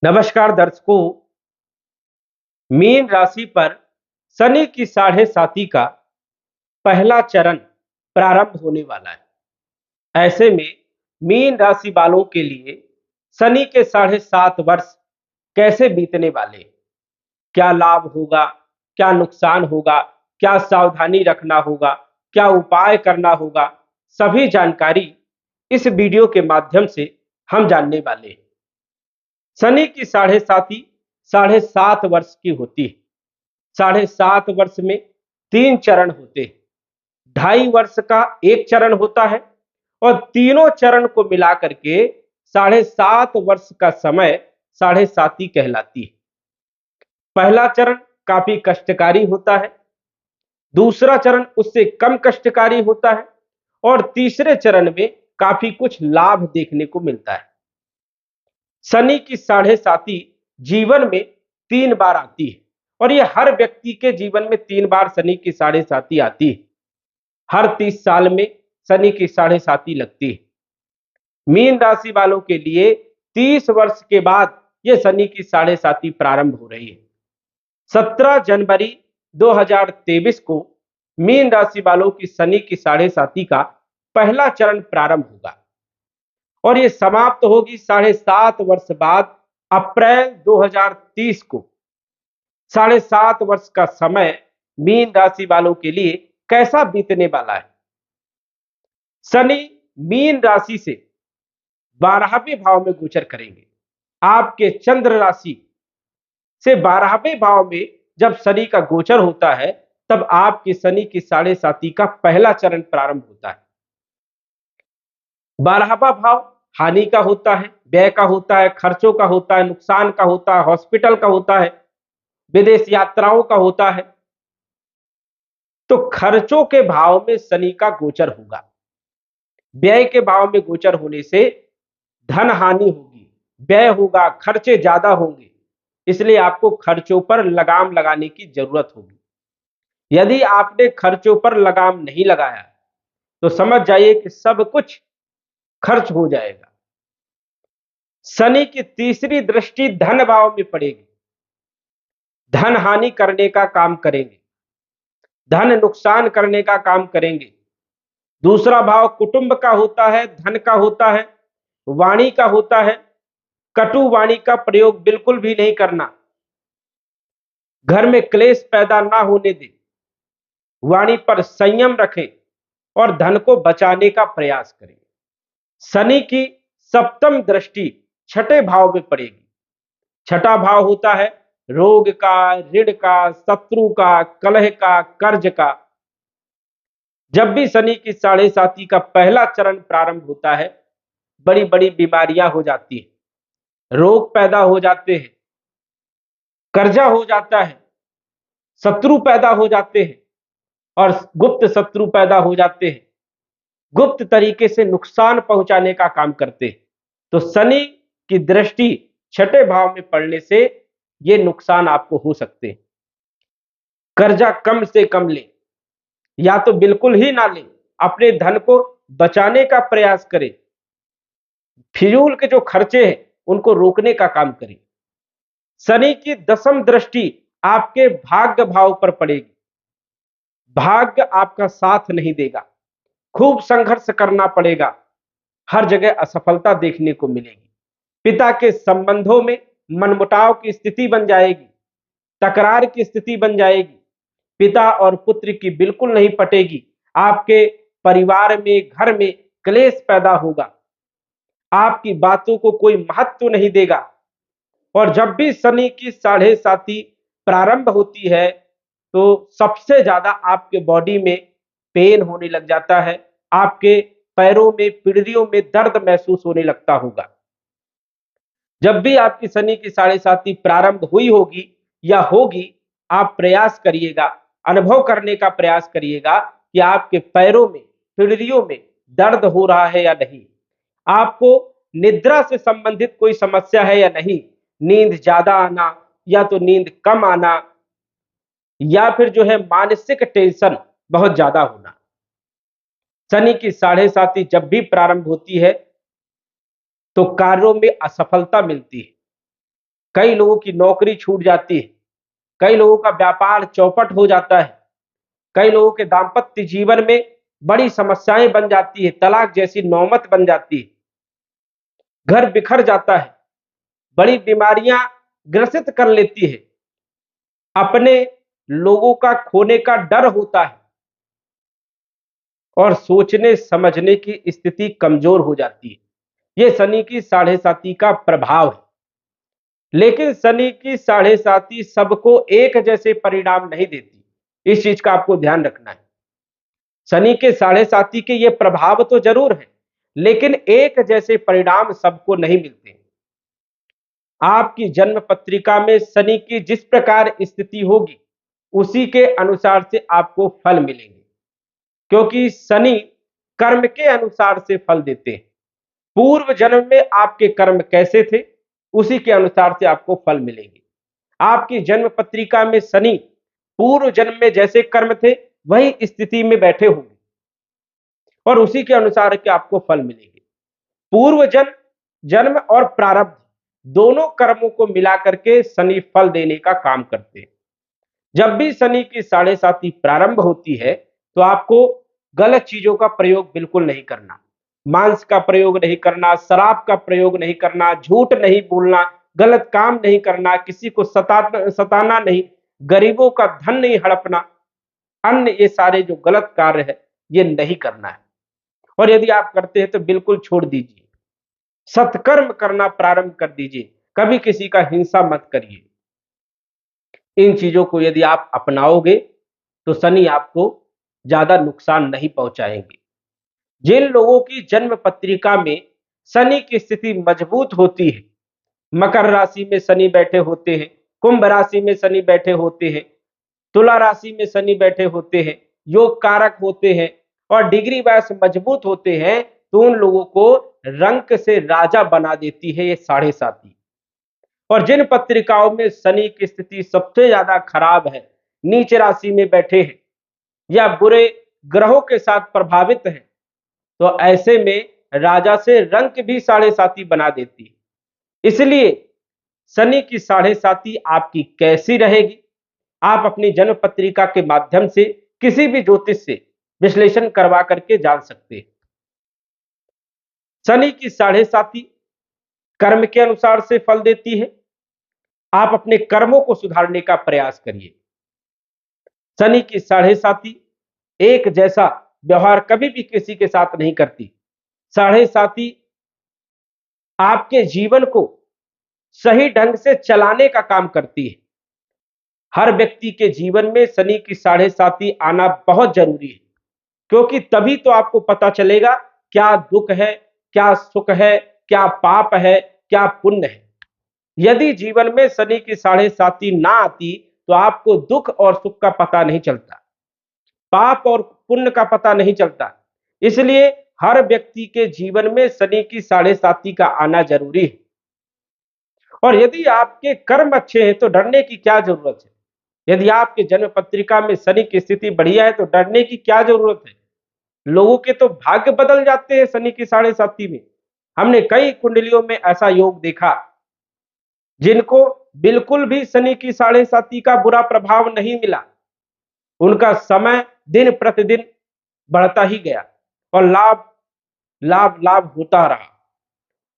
नमस्कार दर्शकों। मीन राशि पर शनि की साढ़े साती का पहला चरण प्रारंभ होने वाला है। ऐसे में मीन राशि वालों के लिए शनि के 7.5 वर्ष कैसे बीतने वाले हैं, क्या लाभ होगा, क्या नुकसान होगा, क्या सावधानी रखना होगा, क्या उपाय करना होगा, सभी जानकारी इस वीडियो के माध्यम से हम जानने वाले हैं। शनि की साढ़े साती 7.5 वर्ष की होती है। 7.5 वर्ष में 3 चरण होते हैं। 2.5 वर्ष का एक चरण होता है और तीनों चरण को मिला करके 7.5 वर्ष का समय साढ़े साती कहलाती है। पहला चरण काफी कष्टकारी होता है, दूसरा चरण उससे कम कष्टकारी होता है और तीसरे चरण में काफी कुछ लाभ देखने को मिलता है। शनि की साढ़े साती जीवन में 3 बार आती है और ये हर व्यक्ति के जीवन में 3 बार शनि की साढ़े साती आती है। हर 30 साल में शनि की साढ़े साती लगती है। मीन राशि वालों के लिए 30 वर्ष के बाद ये शनि की साढ़े साती प्रारंभ हो रही है। 17 जनवरी 2023 को मीन राशि वालों की शनि की साढ़े साती का पहला चरण प्रारंभ होगा और ये समाप्त होगी 7.5 वर्ष बाद अप्रैल 2030 को। 7.5 वर्ष का समय मीन राशि वालों के लिए कैसा बीतने वाला है। शनि मीन राशि से 12वें भाव में गोचर करेंगे। आपके चंद्र राशि से 12वें भाव में जब शनि का गोचर होता है तब आपकी शनि की साढ़े साती का पहला चरण प्रारंभ होता है। 12वां भाव हानि का होता है, व्यय का होता है, खर्चों का होता है, नुकसान का होता है, हॉस्पिटल का होता है, विदेश यात्राओं का होता है। तो खर्चों के भाव में शनि का गोचर होगा। व्यय के भाव में गोचर होने से धन हानि होगी, व्यय होगा, खर्चे ज्यादा होंगे, इसलिए आपको खर्चों पर लगाम लगाने की जरूरत होगी। यदि आपने खर्चों पर लगाम नहीं लगाया तो समझ जाइए कि सब कुछ खर्च हो जाएगा। शनि की तीसरी दृष्टि धन भाव में पड़ेगी, धन हानि करने का काम करेंगे, धन नुकसान करने का काम करेंगे। दूसरा भाव कुटुंब का होता है, धन का होता है, वाणी का होता है। कटु वाणी का प्रयोग बिल्कुल भी नहीं करना, घर में क्लेश पैदा ना होने दें, वाणी पर संयम रखें और धन को बचाने का प्रयास करें। शनि की सप्तम दृष्टि छठे भाव में पड़ेगी। छठा भाव होता है रोग का, ऋण का, शत्रु का, कलह का, कर्ज का। जब भी शनि की साढ़े साती का पहला चरण प्रारंभ होता है बड़ी बड़ी बीमारियां हो जाती है, रोग पैदा हो जाते हैं, कर्जा हो जाता है, शत्रु पैदा हो जाते हैं और गुप्त शत्रु पैदा हो जाते हैं, गुप्त तरीके से नुकसान पहुंचाने का काम करते हैं। तो शनि की दृष्टि छठे भाव में पड़ने से ये नुकसान आपको हो सकते हैं। कर्जा कम से कम लें या तो बिल्कुल ही ना लें, अपने धन को बचाने का प्रयास करें। फिजूल के जो खर्चे हैं उनको रोकने का काम करें। शनि की दसम दृष्टि आपके भाग्य भाव पर पड़ेगी। भाग्य आपका साथ नहीं देगा, खूब संघर्ष करना पड़ेगा, हर जगह असफलता देखने को मिलेगी। पिता के संबंधों में मनमुटाव की स्थिति बन जाएगी, तकरार की स्थिति बन जाएगी, पिता और पुत्र की बिल्कुल नहीं पटेगी। आपके परिवार में, घर में क्लेश पैदा होगा, आपकी बातों को कोई महत्व नहीं देगा। और जब भी शनि की साढ़े साती प्रारंभ होती है तो सबसे ज्यादा आपके बॉडी में पेन होने लग जाता है, आपके पैरों में, पीढ़ियों में दर्द महसूस होने लगता होगा। जब भी आपकी शनि की साढ़े साती प्रारंभ हुई होगी या होगी, आप प्रयास करिएगा, अनुभव करने का प्रयास करिएगा कि आपके पैरों में, पीढ़ियों में दर्द हो रहा है या नहीं, आपको निद्रा से संबंधित कोई समस्या है या नहीं, नींद ज्यादा आना या तो नींद कम आना या फिर जो है मानसिक टेंशन बहुत ज्यादा होना। शनि की साढ़े साती जब भी प्रारंभ होती है तो कार्यों में असफलता मिलती है, कई लोगों की नौकरी छूट जाती है, कई लोगों का व्यापार चौपट हो जाता है, कई लोगों के दाम्पत्य जीवन में बड़ी समस्याएं बन जाती है, तलाक जैसी नौबत बन जाती है, घर बिखर जाता है, बड़ी बीमारियां ग्रसित कर लेती है, अपने लोगों का खोने का डर होता है और सोचने समझने की स्थिति कमजोर हो जाती है। ये शनि की साढ़े साती का प्रभाव है। लेकिन शनि की साढ़े साती सबको एक जैसे परिणाम नहीं देती, इस चीज का आपको ध्यान रखना है। शनि के साढ़े साती के ये प्रभाव तो जरूर है, लेकिन एक जैसे परिणाम सबको नहीं मिलते। आपकी जन्म पत्रिका में शनि की जिस प्रकार स्थिति होगी, उसी के अनुसार से आपको फल मिलेंगे, क्योंकि शनि कर्म के अनुसार से फल देते हैं। पूर्व जन्म में आपके कर्म कैसे थे, उसी के अनुसार से आपको फल मिलेंगे। आपकी जन्म पत्रिका में शनि पूर्व जन्म में जैसे कर्म थे, वही स्थिति में बैठे होंगे और उसी के अनुसार के आपको फल मिलेंगे। पूर्व जन्म, जन्म और प्रारब्ध दोनों कर्मों को मिलाकर के शनि फल देने का काम करते हैं। जब भी शनि की साढ़े साती प्रारंभ होती है, तो आपको गलत चीजों का प्रयोग बिल्कुल नहीं करना। मांस का प्रयोग नहीं करना, शराब का प्रयोग नहीं करना, झूठ नहीं बोलना, गलत काम नहीं करना, किसी को सताना नहीं, गरीबों का धन नहीं हड़पना, अन्य ये सारे जो गलत कार्य है, ये नहीं करना है। और यदि आप करते हैं तो बिल्कुल छोड़ दीजिए, सत्कर्म करना प्रारंभ कर दीजिए, कभी किसी का हिंसा मत करिए। इन चीजों को यदि आप अपनाओगे तो शनि आपको ज्यादा नुकसान नहीं पहुंचाएंगे। जिन लोगों की जन्म पत्रिका में शनि की स्थिति मजबूत होती है, मकर राशि में शनि बैठे होते हैं, कुंभ राशि में शनि बैठे होते हैं, तुला राशि में शनि बैठे होते हैं, योग कारक होते हैं और डिग्री वाइज मजबूत होते हैं, तो उन लोगों को रंक से राजा बना देती है ये साढ़े साती। और जिन पत्रिकाओं में शनि की स्थिति सबसे ज्यादा खराब है, नीच राशि में बैठे हैं या बुरे ग्रहों के साथ प्रभावित हैं, तो ऐसे में राजा से रंक भी साढ़े साती बना देती है। इसलिए शनि की साढ़े साती आपकी कैसी रहेगी, आप अपनी जन्म पत्रिका के माध्यम से किसी भी ज्योतिष से विश्लेषण करवा करके जान सकते हैं। शनि की साढ़े साती कर्म के अनुसार से फल देती है। आप अपने कर्मों को सुधारने का प्रयास करिए। शनि की साढ़े साती एक जैसा व्यवहार कभी भी किसी के साथ नहीं करती। साढ़े साती आपके जीवन को सही ढंग से चलाने का काम करती है। हर व्यक्ति के जीवन में शनि की साढ़े साती आना बहुत जरूरी है, क्योंकि तभी तो आपको पता चलेगा क्या दुख है, क्या सुख है, क्या पाप है, क्या पुण्य है। यदि जीवन में शनि की साढ़े साती ना आती, तो आपको दुख और सुख का पता नहीं चलता, पाप और पुण्य का पता नहीं चलता। इसलिए हर व्यक्ति के जीवन में शनि की साढ़े साती का आना जरूरी है। और यदि आपके कर्म अच्छे हैं तो डरने की क्या जरूरत है। यदि आपके जन्म पत्रिका में शनि की स्थिति बढ़िया है तो डरने की क्या जरूरत है। लोगों के तो भाग्य बदल जाते हैं शनि की साढ़े साती में। हमने कई कुंडलियों में ऐसा योग देखा, जिनको बिल्कुल भी शनि की साढ़े साती का बुरा प्रभाव नहीं मिला, उनका समय दिन प्रतिदिन बढ़ता ही गया और लाभ लाभ लाभ होता रहा।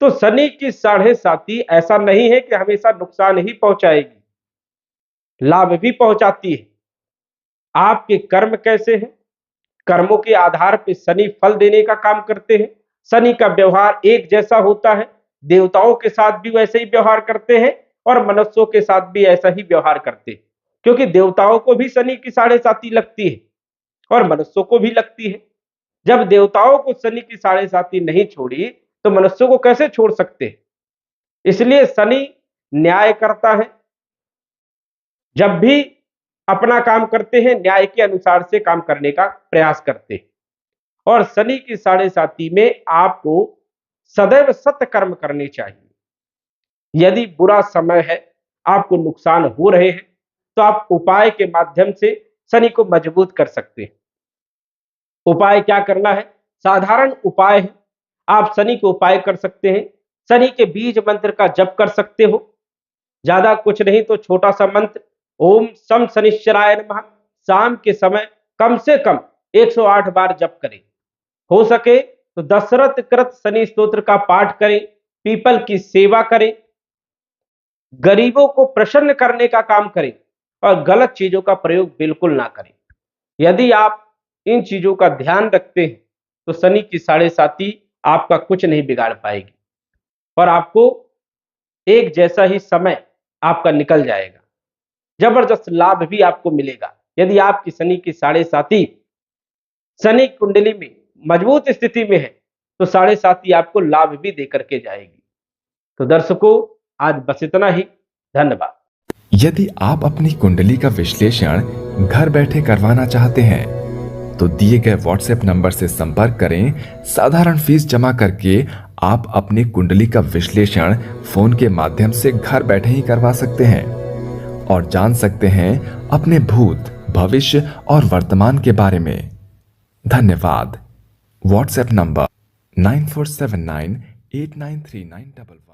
तो शनि की साढ़े साती ऐसा नहीं है कि हमेशा नुकसान ही पहुंचाएगी, लाभ भी पहुंचाती है। आपके कर्म कैसे हैं, कर्मों के आधार पर शनि फल देने का काम करते हैं। शनि का व्यवहार एक जैसा होता है, देवताओं के साथ भी वैसे ही व्यवहार करते हैं और मनुष्यों के साथ भी ऐसा ही व्यवहार करते हैं, क्योंकि देवताओं को भी शनि की साढ़े साती लगती है और मनुष्यों को भी लगती है। जब देवताओं को शनि की साढ़े साती नहीं छोड़ी, तो मनुष्यों को कैसे छोड़ सकते हैं। इसलिए शनि न्याय करता है। जब भी अपना काम करते हैं, न्याय के अनुसार से काम करने का प्रयास करते हैं। और शनि की साढ़े साती में आपको सदैव सत्य कर्म करने चाहिए। यदि बुरा समय है, आपको नुकसान हो रहे हैं, तो आप उपाय के माध्यम से शनि को मजबूत कर सकते हैं। उपाय क्या करना है, साधारण उपाय है। आप शनि को उपाय कर सकते हैं, शनि के बीज मंत्र का जप कर सकते हो। ज्यादा कुछ नहीं तो छोटा सा मंत्र, ओम सम शनिश्चराय नमः, शाम के समय कम से कम 108 बार जप करें। हो सके तो दशरथ कृत शनि स्तोत्र का पाठ करें, पीपल की सेवा करें, गरीबों को प्रसन्न करने का काम करें और गलत चीजों का प्रयोग बिल्कुल ना करें। यदि आप इन चीजों का ध्यान रखते हैं तो शनि की 7.5 आपका कुछ नहीं बिगाड़ पाएगी और आपको एक जैसा ही समय आपका निकल जाएगा, जबरदस्त लाभ भी आपको मिलेगा। यदि आपकी शनि की 7.5 शनि कुंडली में मजबूत स्थिति में है तो 7.5 आपको लाभ भी देकर के जाएगी। तो दर्शकों, आज बस इतना ही। धन्यवाद। यदि आप अपनी कुंडली का विश्लेषण घर बैठे करवाना चाहते हैं तो दिए गए व्हाट्सएप नंबर से संपर्क करें। साधारण फीस जमा करके आप अपनी कुंडली का विश्लेषण फोन के माध्यम से घर बैठे ही करवा सकते हैं और जान सकते हैं अपने भूत, भविष्य और वर्तमान के बारे में। धन्यवाद। WhatsApp number 9479893911।